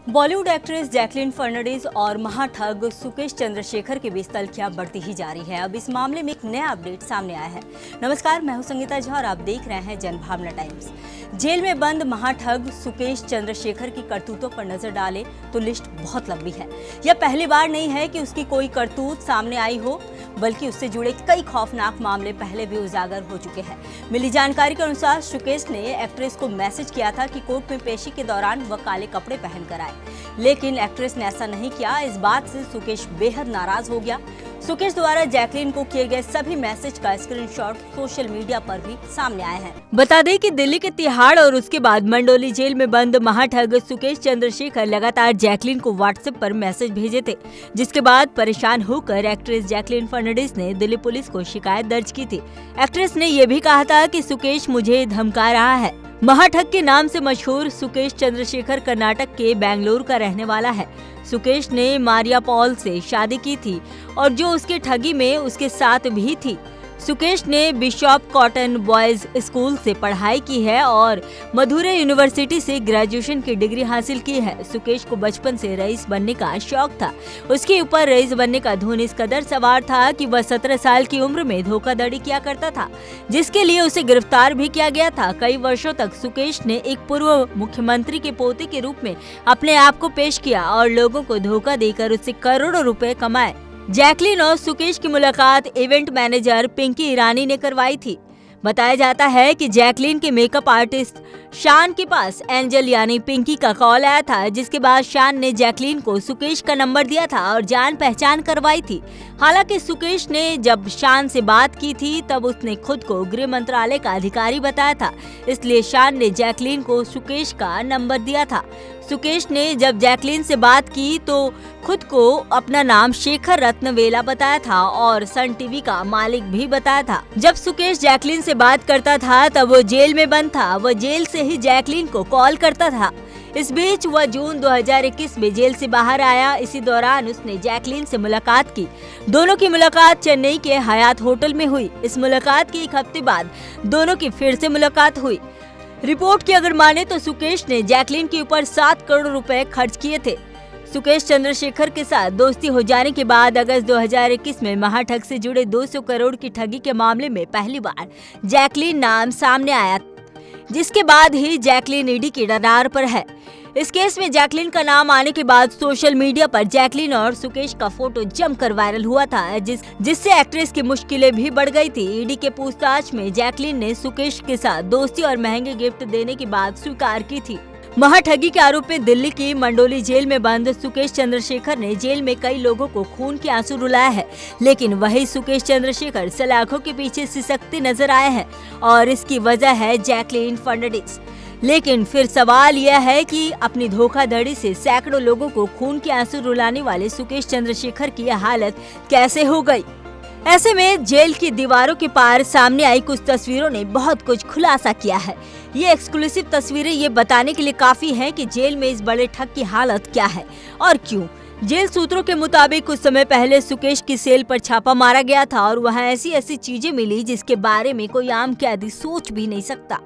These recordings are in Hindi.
बॉलीवुड एक्ट्रेस जैकलीन फर्नांडिस और महाठग सुकेश चंद्रशेखर के बीच तल्खियां बढ़ती ही जा रही है। अब इस मामले में एक नया अपडेट सामने आया है। नमस्कार, मैं हूं संगीता झा और आप देख रहे हैं जनभावना टाइम्स। जेल में बंद महाठग सुकेश चंद्रशेखर की करतूतों पर नजर डालें तो लिस्ट बहुत लंबी है। यह पहली बार नहीं है कि उसकी कोई करतूत सामने आई हो, बल्कि उससे जुड़े कई खौफनाक मामले पहले भी उजागर हो चुके हैं। मिली जानकारी के अनुसार सुकेश ने एक्ट्रेस को मैसेज किया था कि कोर्ट में पेशी के दौरान वह काले कपड़े पहनकर आए, लेकिन एक्ट्रेस ने ऐसा नहीं किया। इस बात से सुकेश बेहद नाराज हो गया। सुकेश द्वारा जैकलीन को किए गए सभी मैसेज का स्क्रीनशॉट सोशल मीडिया पर भी सामने आए हैं। बता दें कि दिल्ली के तिहाड़ और उसके बाद मंडोली जेल में बंद महाठग सुकेश चंद्रशेखर लगातार जैकलीन को व्हाट्सएप पर मैसेज भेजे थे, जिसके बाद परेशान होकर एक्ट्रेस जैकलीन फर्नांडिस ने दिल्ली पुलिस को शिकायत दर्ज की थी। एक्ट्रेस ने यह भी कहा था कि सुकेश मुझे धमका रहा है। महाठग के नाम से मशहूर सुकेश चंद्रशेखर कर्नाटक के बेंगलुरु का रहने वाला है। सुकेश ने मारिया पॉल से शादी की थी और जो उसके ठगी में उसके साथ भी थी। सुकेश ने बिशॉप कॉटन बॉयज स्कूल से पढ़ाई की है और मदुरै यूनिवर्सिटी से ग्रेजुएशन की डिग्री हासिल की है। सुकेश को बचपन से रईस बनने का शौक था। उसके ऊपर रईस बनने का धुन इस कदर सवार था कि वह 17 साल की उम्र में धोखाधड़ी किया करता था, जिसके लिए उसे गिरफ्तार भी किया गया था। कई वर्षों तक सुकेश ने एक पूर्व मुख्यमंत्री के पोते के रूप में अपने आप को पेश किया और लोगों को धोखा देकर उससे करोड़ों रुपए कमाए। जैकलीन और सुकेश की मुलाकात इवेंट मैनेजर पिंकी ईरानी ने करवाई थी। बताया जाता है कि जैकलीन के मेकअप आर्टिस्ट शान के पास एंजल यानी पिंकी का कॉल आया था, जिसके बाद शान ने जैकलीन को सुकेश का नंबर दिया था और जान पहचान करवाई थी। हालांकि सुकेश ने जब शान से बात की थी तब उसने खुद को गृह मंत्रालय का अधिकारी बताया था, इसलिए शान ने जैकलीन को सुकेश का नंबर दिया था। सुकेश ने जब जैकलीन से बात की तो खुद को अपना नाम शेखर रत्नवेला बताया था और सन टीवी का मालिक भी बताया था। जब सुकेश जैकलीन से बात करता था तब वो जेल में बंद था। वह जेल से ही जैकलीन को कॉल करता था। इस बीच वह जून 2021 में जेल से बाहर आया। इसी दौरान उसने जैकलीन से मुलाकात की। दोनों की मुलाकात चेन्नई के हयात होटल में हुई। इस मुलाकात के एक हफ्ते बाद दोनों की फिर से मुलाकात हुई। रिपोर्ट की अगर माने तो सुकेश ने जैकलीन के ऊपर 7 करोड़ रुपए खर्च किए थे। सुकेश चंद्रशेखर के साथ दोस्ती हो जाने के बाद अगस्त 2021 में महाठग से जुड़े 200 करोड़ की ठगी के मामले में पहली बार जैकलीन नाम सामने आया, जिसके बाद ही जैकलीन ईडी की रडार पर है। इस केस में जैकलीन का नाम आने के बाद सोशल मीडिया पर जैकलीन और सुकेश का फोटो जमकर वायरल हुआ था, जिससे एक्ट्रेस की मुश्किलें भी बढ़ गई थी। ईडी के पूछताछ में जैकलीन ने सुकेश के साथ दोस्ती और महंगे गिफ्ट देने की बात स्वीकार की थी। महाठगी के आरोप में दिल्ली की मंडोली जेल में बंद सुकेश चंद्रशेखर ने जेल में कई लोगों को खून के आंसू रुलाया है, लेकिन वही सुकेश चंद्रशेखर सलाखों के पीछे सिसकते नजर आए हैं और इसकी वजह है जैकलीन फर्नांडिस। लेकिन फिर सवाल यह है कि अपनी धोखाधड़ी से सैकड़ों लोगों को खून के आंसू रुलाने वाले सुकेश चंद्रशेखर की यह हालत कैसे हो गई? ऐसे में जेल की दीवारों के पार सामने आई कुछ तस्वीरों ने बहुत कुछ खुलासा किया है। ये एक्सक्लूसिव तस्वीरें ये बताने के लिए काफी हैं कि जेल में इस बड़े ठग की हालत क्या है और क्यों। जेल सूत्रों के मुताबिक कुछ समय पहले सुकेश की सेल पर छापा मारा गया था और वहाँ ऐसी चीजें मिली जिसके बारे में कोई आम कैदी सोच भी नहीं सकता।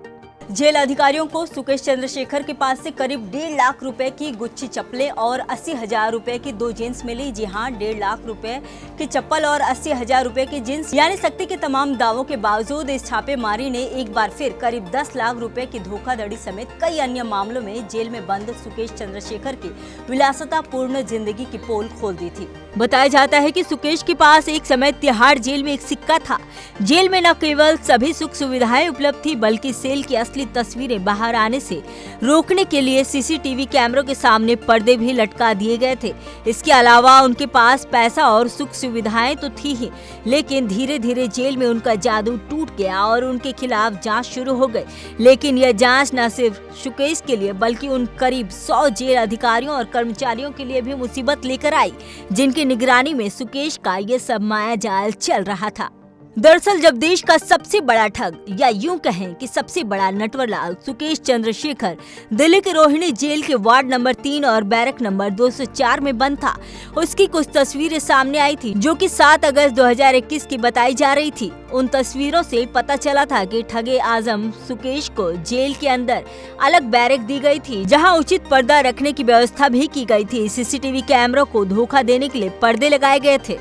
जेल अधिकारियों को सुकेश चंद्रशेखर के पास से करीब 1.5 लाख रुपए की गुच्ची चप्पलें और 80,000 रुपए की 2 जींस मिली। जी हाँ, 1.5 लाख रुपए की चप्पल और 80,000 रुपए की जींस, यानी सख्ती के तमाम दावों के बावजूद इस छापेमारी ने एक बार फिर करीब 10 लाख रुपए की धोखाधड़ी समेत कई अन्य मामलों में जेल में बंद सुकेश चंद्रशेखर की विलासितापूर्ण जिंदगी की पोल खोल दी थी। बताया जाता है कि सुकेश के पास एक समय तिहाड़ जेल में एक सिक्का था। जेल में न केवल सभी सुख सुविधाएं उपलब्ध थी, बल्कि सेल की असली तस्वीरें बाहर आने से रोकने के लिए सीसीटीवी कैमरों के सामने पर्दे भी लटका दिए गए थे। इसके अलावा उनके पास पैसा और सुख सुविधाएं तो थी ही, लेकिन धीरे धीरे जेल में उनका जादू टूट गया और उनके खिलाफ जांच शुरू हो गई। लेकिन यह जांच न सिर्फ सुकेश के लिए बल्कि उन करीब 100 जेल अधिकारियों और कर्मचारियों के लिए भी मुसीबत लेकर आई, जिनकी निगरानी में सुकेश का ये सब माया जाल चल रहा था। दरअसल जब देश का सबसे बड़ा ठग या यूं कहें कि सबसे बड़ा नटवरलाल सुकेश चंद्रशेखर दिल्ली के रोहिणी जेल के वार्ड नंबर 3 और बैरक नंबर 204 में बंद था, उसकी कुछ तस्वीरें सामने आई थी जो कि 7 अगस्त 2021 की बताई जा रही थी। उन तस्वीरों से पता चला था कि ठगे आजम सुकेश को जेल के अंदर अलग बैरक दी गई थी, जहां उचित पर्दा रखने की व्यवस्था भी की गई थी। सीसीटीवी कैमरों को धोखा देने के लिए पर्दे लगाए गए थे।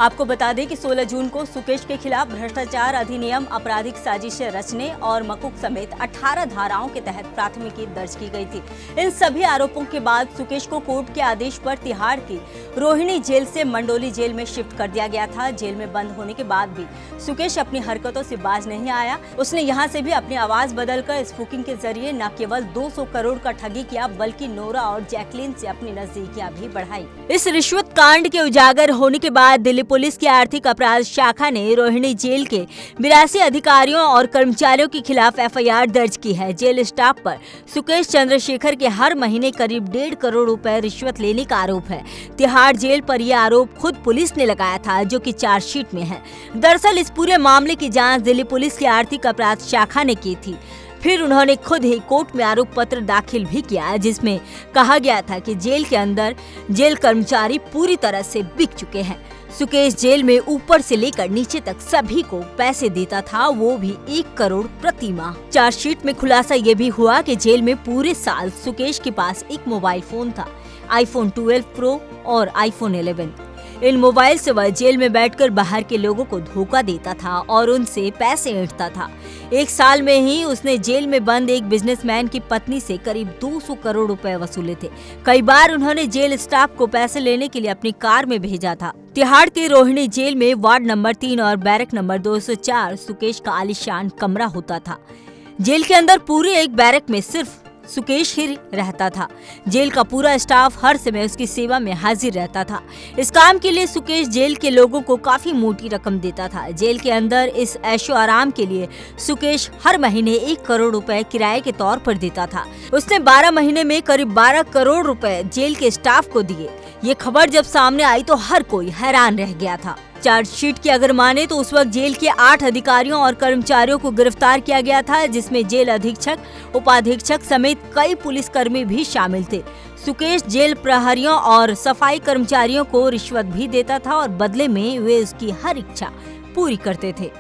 आपको बता दें कि 16 जून को सुकेश के खिलाफ भ्रष्टाचार अधिनियम, आपराधिक साजिशें रचने और मकुक समेत 18 धाराओं के तहत प्राथमिकी दर्ज की गई थी। इन सभी आरोपों के बाद सुकेश को कोर्ट के आदेश पर तिहाड़ की रोहिणी जेल से मंडोली जेल में शिफ्ट कर दिया गया था। जेल में बंद होने के बाद भी सुकेश अपनी हरकतों से बाज नहीं आया। उसने यहाँ से भी अपनी आवाज बदलकर स्पूकिंग के जरिए न केवल 200 करोड़ का ठगी किया, बल्कि नोरा और जैकलीन से अपनी नजदीकियां भी बढ़ाई। इस रिश्वत कांड के उजागर होने के बाद दिल्ली पुलिस की आर्थिक अपराध शाखा ने रोहिणी जेल के 82 अधिकारियों और कर्मचारियों के खिलाफ एफआईआर दर्ज की है। जेल स्टाफ पर सुकेश चंद्रशेखर के हर महीने करीब 1.5 करोड़ रुपए रिश्वत लेने का आरोप है। तिहाड़ जेल पर यह आरोप खुद पुलिस ने लगाया था, जो कि चार्जशीट में है। दरअसल इस पूरे मामले की जांच दिल्ली पुलिस की आर्थिक अपराध शाखा ने की थी। फिर उन्होंने खुद ही कोर्ट में आरोप पत्र दाखिल भी किया, जिसमें कहा गया था कि जेल के अंदर जेल कर्मचारी पूरी तरह से बिक चुके हैं। सुकेश जेल में ऊपर से लेकर नीचे तक सभी को पैसे देता था, वो भी 1 करोड़ प्रति माह। चार्जशीट में खुलासा ये भी हुआ कि जेल में पूरे साल सुकेश के पास एक मोबाइल फोन था, iPhone 12 Pro और iPhone 11। इन मोबाइल से वह जेल में बैठकर बाहर के लोगों को धोखा देता था और उनसे पैसे ऐंठता था। 1 साल में ही उसने जेल में बंद एक बिजनेसमैन की पत्नी से करीब 200 करोड़ रुपए वसूले थे। कई बार उन्होंने जेल स्टाफ को पैसे लेने के लिए अपनी कार में भेजा था। तिहाड़ के रोहिणी जेल में वार्ड नंबर 3 और बैरक नंबर 204 सुकेश का आलीशान कमरा होता था। जेल के अंदर पूरे एक बैरक में सिर्फ सुकेश ही रहता था। जेल का पूरा स्टाफ हर समय उसकी सेवा में हाजिर रहता था। इस काम के लिए सुकेश जेल के लोगों को काफी मोटी रकम देता था। जेल के अंदर इस ऐशो आराम के लिए सुकेश हर महीने 1 करोड़ रुपए किराए के तौर पर देता था। उसने 12 महीने में करीब 12 करोड़ रुपए जेल के स्टाफ को दिए। ये खबर जब सामने आई तो हर कोई हैरान रह गया था। चार्जशीट की अगर माने तो उस वक्त जेल के 8 अधिकारियों और कर्मचारियों को गिरफ्तार किया गया था, जिसमें जेल अधीक्षक, उपाधीक्षक समेत कई पुलिसकर्मी भी शामिल थे। सुकेश जेल प्रहरियों और सफाई कर्मचारियों को रिश्वत भी देता था और बदले में वे उसकी हर इच्छा पूरी करते थे।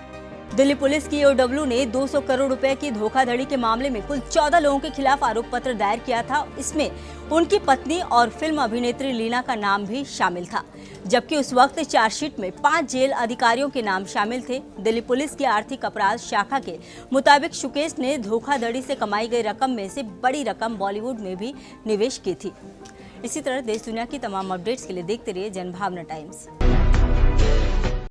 दिल्ली पुलिस की EOW ने 200 करोड़ रुपए की धोखाधड़ी के मामले में कुल 14 लोगों के खिलाफ आरोप पत्र दायर किया था। इसमें उनकी पत्नी और फिल्म अभिनेत्री लीना का नाम भी शामिल था, जबकि उस वक्त चार्जशीट में 5 जेल अधिकारियों के नाम शामिल थे। दिल्ली पुलिस की आर्थिक अपराध शाखा के मुताबिक सुकेश ने धोखाधड़ी से कमाई गई रकम में से बड़ी रकम बॉलीवुड में भी निवेश की थी। इसी तरह देश दुनिया की तमाम अपडेट्स के लिए देखते रहिए जनभावना टाइम्स।